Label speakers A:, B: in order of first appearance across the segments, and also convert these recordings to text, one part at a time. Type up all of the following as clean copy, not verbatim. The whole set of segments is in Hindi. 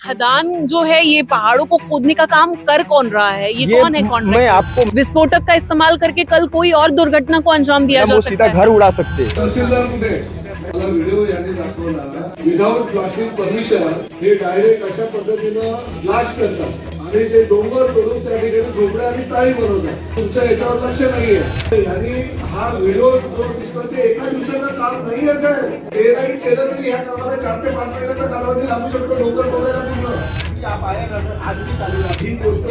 A: खदान जो है ये पहाड़ों को खोदने का काम कर कौन रहा है? ये कौन है कॉन्ट्रैक्टर?
B: मैं आपको
A: विस्फोटक का इस्तेमाल करके कल कोई और दुर्घटना को अंजाम दिया जा सकता
B: सीधा
A: है।
B: घर उड़ा सकते हैं।
C: तहसीलदार कुठे मला व्हिडिओ यांनी दाखवला विदाउट ब्लास्टिंग परमिशन हे डायरेक्ट अशा पद्धतीनं ब्लास्ट करतात आणि ते डोंगर तोडून त्या ठिकाणी झोपड्या आणि चाळी बनवतात। तुमचं याच्यावर लक्ष नाहीये आणि हा व्हिडिओ जो दिसतोय ते एका दिवसाचं काम नाही आहे साहेब। डे नाईट केलं तरी ह्या कामाला 4 ते 5 महिन्याचा कालावधी लागू शकतो डोंगर तोडायला पूर्ण। आप आया नसर आज भी चालू आहे ही गोष्ट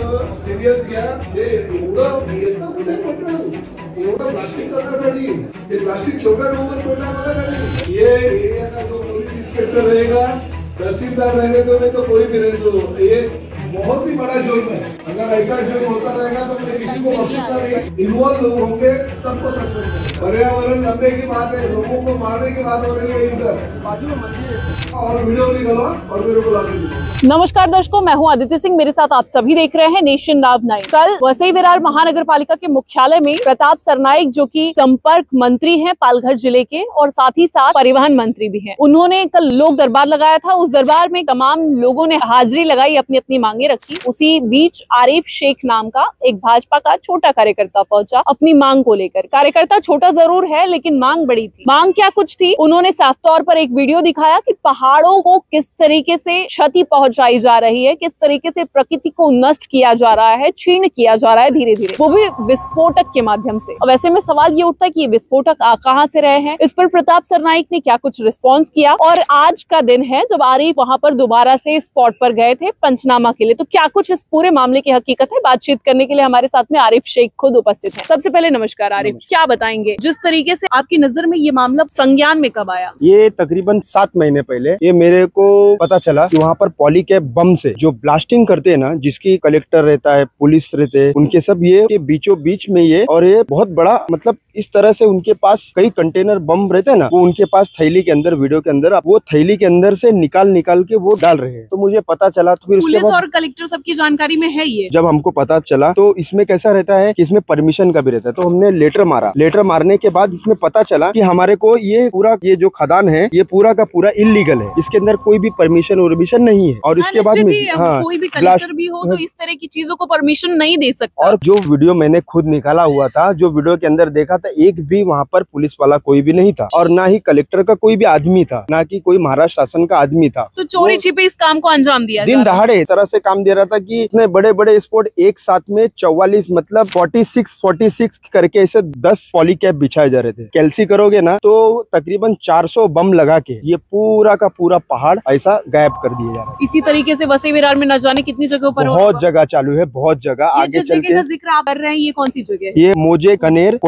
C: सिरियस घ्या। हे एवढं येतं कुठे पटलं एवढं ब्लास्टिंग करण्यासाठी हे प्लास्टिक छोटा डोंगर तोडला बघा नाही। ये एरिया का जो पुलिस इंस्पेक्टर रहेगा तहसीलदार रहेगा तो नहीं तो कोई भी रहे तो ये बहुत ही बड़ा जुर्म है। अगर ऐसा जुर्म होता रहेगा तो मैं किसी को बख्शूंगा नहीं। इन्वॉल्व लोग होंगे सबको सस्पेंड करेंगे। पर्यावरण लंबे की बात है, लोगों को मारने की बात हो रही है इधर बाजू में मंदिर और वीडियो निकलवा और मेरे को लाके दो।
A: नमस्कार दर्शकों, मैं हूं आदित्य सिंह, मेरे साथ आप सभी देख रहे हैं नेशन नाव 9। कल वसई विरार महानगर पालिका के मुख्यालय में प्रताप सरनाईक जो कि संपर्क मंत्री हैं पालघर जिले के और साथ ही साथ परिवहन मंत्री भी हैं, उन्होंने कल लोक दरबार लगाया था। उस दरबार में तमाम लोगों ने हाजिरी लगाई, अपनी अपनी मांगे रखी। उसी बीच आरिफ शेख नाम का एक भाजपा का छोटा कार्यकर्ता पहुंचा अपनी मांग को लेकर। कार्यकर्ता छोटा जरूर है लेकिन मांग बड़ी थी। मांग क्या कुछ थी, उन्होंने साफ तौर पर एक वीडियो दिखाया कि पहाड़ों को किस तरीके से क्षति पहुंचाई जा रही है, किस तरीके से प्रकृति को नष्ट किया जा रहा है, छीन किया जा रहा है धीरे धीरे, वो भी विस्फोटक के माध्यम से। अब ऐसे में सवाल ये उठता है कि ये विस्फोटक कहाँ से रहे हैं। इस पर प्रताप सरनाईक ने क्या कुछ रिस्पॉन्स किया और आज का दिन है जब आरिफ वहां पर दोबारा से स्पॉट पर गए थे पंचनामा के लिए, तो क्या कुछ इस पूरे मामले की हकीकत है। बातचीत करने के लिए हमारे साथ में आरिफ शेख खुद उपस्थित है। सबसे पहले नमस्कार आरिफ, क्या बताएंगे जिस तरीके से आपकी नजर में ये मामला संज्ञान में कब आया?
B: ये तकरीबन 7 महीने पहले ये मेरे को पता चला कि वहाँ पर पॉलीकैप बम से जो ब्लास्टिंग करते हैं ना, जिसकी कलेक्टर रहता है, पुलिस रहते हैं, उनके सब ये के बीचों बीच में ये और ये बहुत बड़ा मतलब इस तरह से उनके पास कई कंटेनर बम रहते हैं ना, वो उनके पास थैली के अंदर वीडियो के अंदर वो थैली के अंदर से निकाल के वो डाल रहे हैं। तो मुझे पता चला तो फिर
A: पुलिस और कलेक्टर सबकी जानकारी में है ये।
B: जब हमको पता चला तो इसमें कैसा रहता है कि इसमें परमिशन का भी रहता है, तो हमने लेटर मारा। लेटर मारने के बाद इसमें पता चला कि हमारे को ये पूरा ये जो खदान है ये पूरा का पूरा इलीगल है, इसके अंदर कोई भी परमिशन नहीं है। और इसके बाद में
A: कोई भी कलेक्टर भी हो तो इस तरह की चीजों को परमिशन नहीं दे सकता।
B: और जो वीडियो मैंने खुद निकाला हुआ था, जो वीडियो के अंदर देखा था, एक भी वहाँ पर पुलिस वाला कोई भी नहीं था और ना ही कलेक्टर का कोई भी आदमी था, ना कि कोई महाराष्ट्र शासन का आदमी था।
A: तो चोरी छिपे इस काम को अंजाम दिया
B: दिन दहाड़े इस तरह से काम दे रहा था कि इतने बड़े बड़े स्पॉट एक साथ में 44 मतलब 46 करके ऐसे 10 पॉलीकैप बिछाए जा रहे थे। कैलसी करोगे ना तो तकरीबन 400 बम लगा के ये पूरा का पूरा पहाड़ ऐसा गायब कर दिया जा रहा है।
A: इसी तरीके से वसई विरार में न जाने कितनी जगहों पर
B: बहुत जगह चालू है, बहुत जगह आगे चल के।
A: जिक्र आप कर रहे हैं, ये कौन सी जगह है?
B: ये मोजे कनेर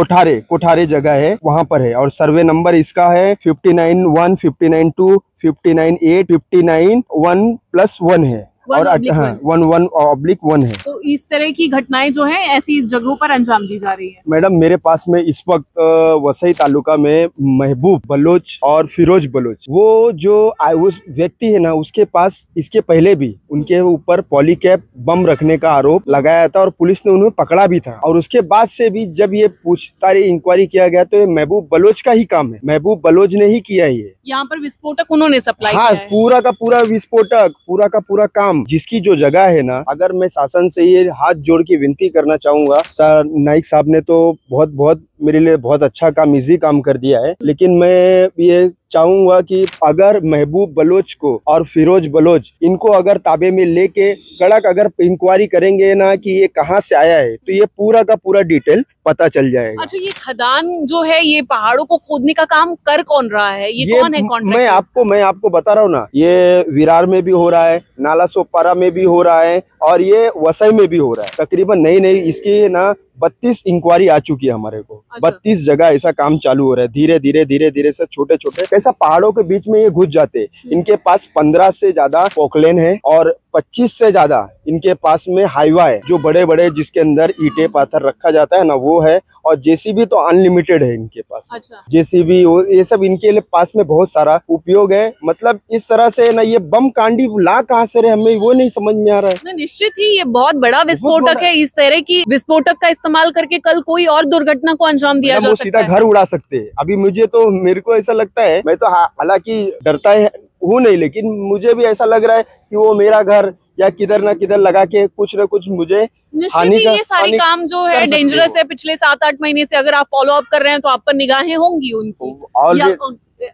B: कोठारे जगह है, वहाँ पर है। और सर्वे नंबर इसका है 59-1, 59-2, 59-8, 59-1+1 है और 1/1 है।
A: तो इस तरह की घटनाएं जो हैं ऐसी जगहों पर अंजाम दी जा रही है।
B: मैडम मेरे पास में इस वक्त वसई तालुका में महबूब बलोच और फिरोज बलोच, वो जो उस व्यक्ति है ना, उसके पास इसके पहले भी उनके ऊपर पॉलीकैप बम रखने का आरोप लगाया था और पुलिस ने उन्हें पकड़ा भी था। और उसके बाद से भी जब ये पूछताछ इंक्वायरी किया गया तो ये महबूब बलोच का ही काम है, महबूब बलोच ने ही किया ये।
A: यहाँ पर विस्फोटक उन्होंने सप्लाई
B: हाँ,
A: किया है।
B: पूरा का पूरा विस्फोटक, पूरा का पूरा काम, जिसकी जो जगह है ना, अगर मैं शासन से ये हाथ जोड़ के विनती करना चाहूंगा, सर नाइक साहब ने तो बहुत मेरे लिए बहुत अच्छा काम, इजी काम कर दिया है, लेकिन मैं ये चाहूंगा कि अगर महबूब बलोच को और फिरोज बलोच इनको अगर ताबे में लेके कड़क अगर इंक्वायरी करेंगे ना कि ये कहाँ से आया है, तो ये पूरा का पूरा डिटेल पता चल जाएगा।
A: अच्छा, ये खदान जो है ये पहाड़ों को खोदने का काम कर कौन रहा है? ये कौन है कॉन्ट्रैक्टर? मैं आपको बता रहा हूँ ना, ये विरार में भी हो रहा है, नाला सोपारा में भी हो रहा है और ये वसई में भी हो रहा है। तकरीबन नई इसकी ना 32 इंक्वायरी आ चुकी है हमारे को। अच्छा। 32 जगह ऐसा काम चालू हो रहा है। धीरे धीरे से छोटे कैसा पहाड़ों के बीच में ये घुस जाते। इनके पास 15 से ज्यादा पोकलेन है और 25 से ज्यादा इनके पास में हाईवा है, जो बड़े जिसके अंदर ईंटे पत्थर रखा जाता है ना, वो है। और जेसीबी तो अनलिमिटेड है इनके पास। अच्छा। जेसीबी ये सब इनके लिए पास में बहुत सारा उपयोग है। मतलब इस तरह से ना ये बम कांडी ला कहाँ से रहे, हमें वो नहीं समझ में आ रहा है। निश्चित ही ये बहुत बड़ा विस्फोटक है। इस तरह की विस्फोटक का इस्तेमाल करके कल कोई और दुर्घटना को अंजाम दिया जा सकता है।
B: सीधा घर उड़ा सकते हैं। अभी मुझे तो मेरे को ऐसा लगता है, मैं तो हालांकि डरता है हूँ नहीं, लेकिन मुझे भी ऐसा लग रहा है कि वो मेरा घर या किधर ना किधर लगा के कुछ न कुछ मुझे
A: निश्चित ही ये सारे काम जो है डेंजरस है। पिछले 7-8 महीने से अगर आप फॉलो अप कर रहे हैं तो आप पर निगाहें होंगी उनकी या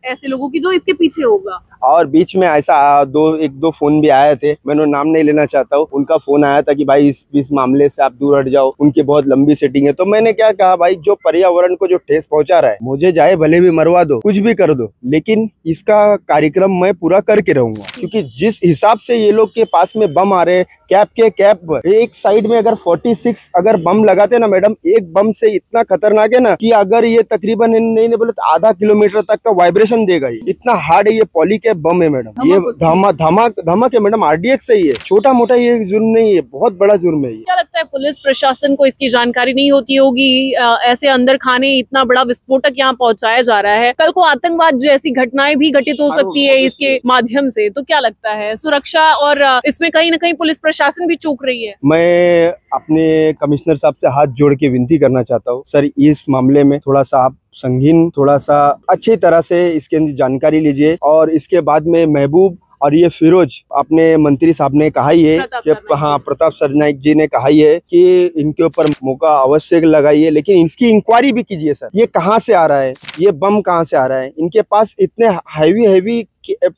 A: ऐसे लोगों की जो इसके पीछे होगा।
B: और बीच में ऐसा एक दो फोन भी आए थे, मैंने नाम नहीं लेना चाहता हूँ, उनका फोन आया था कि भाई इस मामले से आप दूर हट जाओ, उनकी बहुत लंबी सेटिंग है। तो मैंने क्या कहा, भाई जो पर्यावरण को जो ठेस पहुंचा रहा है, मुझे चाहे भले भी मरवा दो, कुछ भी कर दो, लेकिन इसका कार्यक्रम मैं पूरा करके रहूंगा। क्योंकि जिस हिसाब से ये लोग के पास में बम आ रहे हैं, कैप एक साइड में अगर 46 अगर बम लगाते ना मैडम, एक बम से इतना खतरनाक है ना कि अगर ये तकरीबन नहीं बोले तो आधा किलोमीटर तक का वाइब्रेशन देगा। ये इतना हार्ड है, ये पॉली कैप बम है मैडम, ये धमाक है मैडम, RDX से ही है, छोटा मोटा ये जुर्म नहीं है, बहुत बड़ा जुर्म है।
A: क्या लगता है पुलिस प्रशासन को इसकी जानकारी नहीं होती होगी? ऐसे अंदर खाने इतना बड़ा विस्फोटक यहाँ पहुंचाया जा रहा है, कल को आतंकवाद जैसी घटनाएं भी घटित हो सकती है इसके माध्यम से। तो क्या लगता है सुरक्षा और इसमें कहीं ना कहीं पुलिस प्रशासन भी चूक रही है?
B: मैं अपने कमिश्नर साहब से हाथ जोड़ के विनती करना चाहता हूँ, सर इस मामले में थोड़ा सा आप संगीन, थोड़ा सा अच्छी तरह से इसके अंदर जानकारी लीजिए। और इसके बाद में महबूब और ये फिरोज, अपने मंत्री साहब ने कहा ही है कि हाँ, प्रताप सरनाइक जी ने कहा ही है कि इनके ऊपर मौका अवश्य लगाइए, लेकिन इसकी इंक्वायरी भी कीजिए सर, ये कहाँ से आ रहा है, ये बम कहाँ से आ रहा है, इनके पास इतने heavy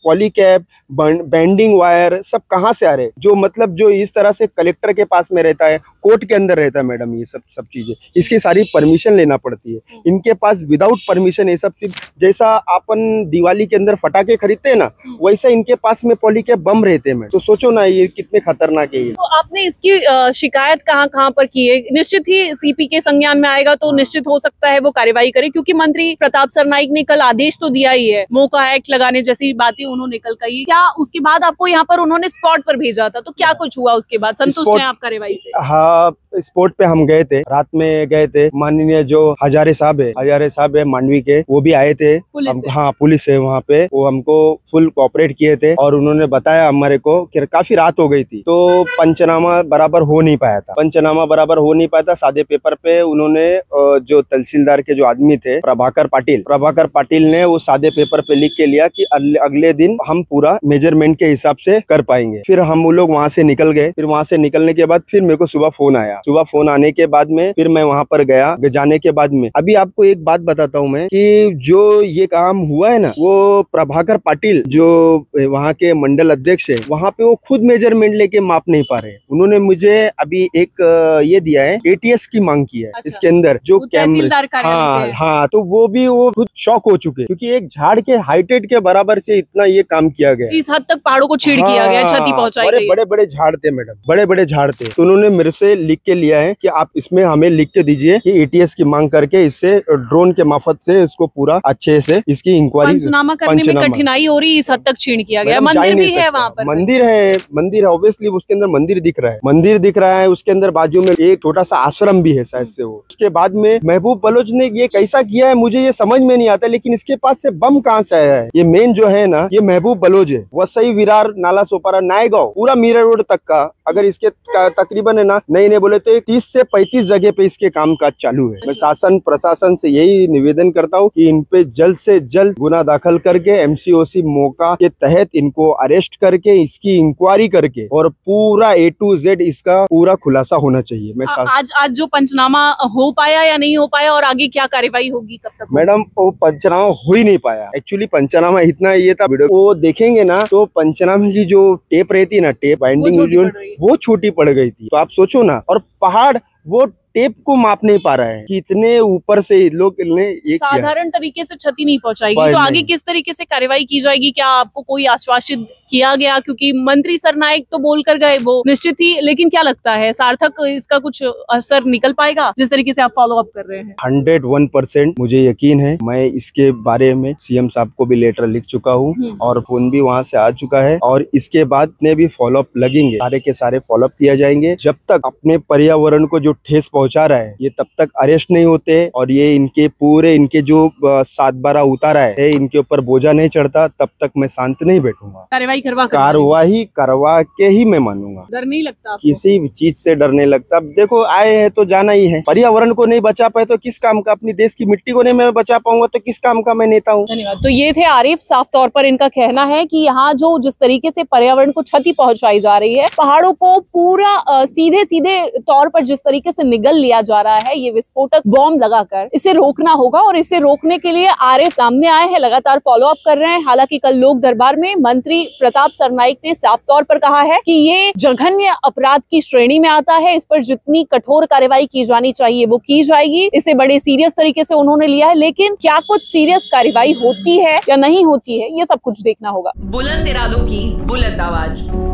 B: poly cap, bending wire सब कहाँ से आ रहे हैं, जो मतलब जो इस तरह से कलेक्टर के पास में रहता है, कोर्ट के अंदर रहता है मैडम, ये सब चीजें इसकी सारी परमिशन लेना पड़ती है। इनके पास विदाउट परमिशन ये सब चीज, जैसा अपन दिवाली के अंदर फटाके खरीदते हैं ना, वैसा इनके पास में पॉली कैप बम रहते हैं। तो सोचो ना ये कितने खतरनाक है।
A: तो आपने इसकी शिकायत कहाँ पर की है? निश्चित ही CP के संज्ञान में आएगा तो निश्चित हो सकता है वो कार्यवाही करे, क्योंकि मंत्री प्रताप सरनाइक ने कल आदेश तो दिया ही है, मौका एक्ट लगाने जैसी बातें उन्होंने कल कही। क्या उसके बाद आपको यहाँ पर उन्होंने स्पॉट पर भेजा था, तो क्या कुछ हुआ उसके बाद? संतुष्ट हैं आप कार्यवाही से?
B: हाँ, स्पॉट पे हम गए थे, रात में गए थे, माननीय जो हजारे साहब है मांडवी के, वो भी आए थे। हाँ, पुलिस है वहाँ पे, वो हमको फुल कोऑपरेट किए थे और उन्होंने बताया हमारे को कि काफी रात हो गई थी तो पंचनामा बराबर हो नहीं पाया था। सादे पेपर पे उन्होंने जो तहसीलदार के जो आदमी थे प्रभाकर पाटिल ने वो सादे पेपर पे लिख के लिया कि अगले दिन हम पूरा मेजरमेंट के हिसाब से कर पाएंगे। फिर हम लोग वहाँ से निकल गए। फिर वहाँ से निकलने के बाद फिर मेरे को सुबह फोन आया। सुबह फोन आने के बाद में फिर मैं वहाँ पर गया। जाने के बाद में अभी आपको एक बात बताता हूँ मैं कि जो ये काम हुआ है ना, वो प्रभाकर पाटिल जो वहाँ के मंडल अध्यक्ष है, वहाँ पे वो खुद मेजरमेंट लेके माप नहीं पा रहे। उन्होंने मुझे अभी एक ये दिया है, ATS की मांग की है। अच्छा, इसके अंदर जो कैमरे, हाँ, तो वो खुद शॉक हो चुके, क्योंकि एक झाड़ के हाइटेड के बराबर से इतना ये काम किया गया।
A: इस हद तक पहाड़ों को छेड़ किया गया, क्षति पहुंचाई गई।
B: बड़े झाड़ थे मैडम, बड़े झाड़ थे। तो उन्होंने मेरे से लिख के लिया है कि आप इसमें हमें लिख के दीजिए कि ATS की मांग करके इससे ड्रोन के मार्फत से इसको पूरा अच्छे से इसकी इंक्वायरी,
A: पंचनामा करने में कठिनाई हो रही, इस हद तक छीन किया गया। मंदिर भी है वहाँ पर,
B: मंदिर है ऑब्वियसली, उसके अंदर मंदिर दिख रहा है, उसके अंदर बाजू में एक छोटा सा आश्रम भी है शायद से। वो उसके बाद में महबूब बलोच ने ये कैसा किया है मुझे ये समझ में नहीं आता, लेकिन इसके पास से बम कहाँ से आया है? ये मेन जो है ना, ये महबूब बलोच है। वसई, विरार, नाला सोपारा, नायगांव, पूरा मीरा रोड तक का, अगर इसके तकरीबन है ना, नहीं बोले तो 30 से 35 जगह पे इसके काम काज चालू है। मैं शासन प्रशासन से यही निवेदन करता हूँ कि इन पे जल्द से जल्द गुना दाखिल करके MCOC मौका के तहत इनको अरेस्ट करके इसकी इंक्वायरी करके और पूरा A to Z इसका पूरा खुलासा होना चाहिए। मैं
A: आज जो पंचनामा हो पाया या नहीं हो पाया, और आगे क्या कार्यवाही होगी, कब तक?
B: मैडम वो पंचनामा हो ही नहीं पाया। एक्चुअली पंचनामा इतना ये था, वो देखेंगे ना तो पंचनामे की जो टेप रहती है ना, टेप बाइंडिंग वो छोटी पड़ गई थी। तो आप सोचो ना, और पहाड़ वो टेप को माप नहीं पा रहा है कि इतने ऊपर से लोग ने ये
A: साधारण तरीके से क्षति नहीं पहुंचाएगी। तो आगे किस तरीके से कार्रवाई की जाएगी? क्या आपको कोई आश्वासित किया गया? क्योंकि मंत्री सरनाइक तो बोल कर गए वो निश्चित ही, लेकिन क्या लगता है सार्थक इसका कुछ असर निकल पाएगा जिस तरीके से आप फॉलो अप कर रहे हैं?
B: 101% मुझे यकीन है। मैं इसके बारे में CM साहब को भी लेटर लिख चुका हूँ और फोन भी वहाँ से आ चुका है, और इसके बाद ने भी फॉलो अप लगेंगे, सारे के सारे फॉलो अप किया जाएंगे। जब तक अपने पर्यावरण को जो ठेस पहुंचा रहा है ये तब तक अरेस्ट नहीं होते, और ये इनके जो 7/12 उतारा है इनके ऊपर बोझा नहीं चढ़ता, तब तक मैं शांत नहीं बैठूंगा।
A: कार्रवाई
B: करवा के ही मैं मानूंगा।
A: डर नहीं लगता आपको?
B: किसी भी चीज से डर नहीं लगता। देखो आए हैं तो जाना ही है। पर्यावरण को नहीं बचा पाए तो किस काम का, अपनी देश की मिट्टी को नहीं मैं बचा पाऊंगा तो किस काम का मैं नेता हूँ।
A: धन्यवाद। तो ये थे आरिफ, साफ तौर पर इनका कहना है कि यहाँ जो जिस तरीके से पर्यावरण को क्षति पहुंचाई जा रही है, पहाड़ों को पूरा सीधे सीधे तौर पर जिस तरीके से निगल लिया जा रहा है ये विस्फोटक बॉम्ब लगाकर, इसे रोकना होगा। और इसे रोकने के लिए आरिफ सामने आए हैं, लगातार फॉलो अप कर रहे हैं। हालांकि कल लोक दरबार में मंत्री प्रताप सरनाईक ने साफ तौर पर कहा है कि ये जघन्य अपराध की श्रेणी में आता है, इस पर जितनी कठोर कार्रवाई की जानी चाहिए वो की जाएगी। इसे बड़े सीरियस तरीके से उन्होंने लिया है, लेकिन क्या कुछ सीरियस कार्रवाई होती है या नहीं होती है ये सब कुछ देखना होगा।
D: बुलंद इरादों की बुलंद आवाज।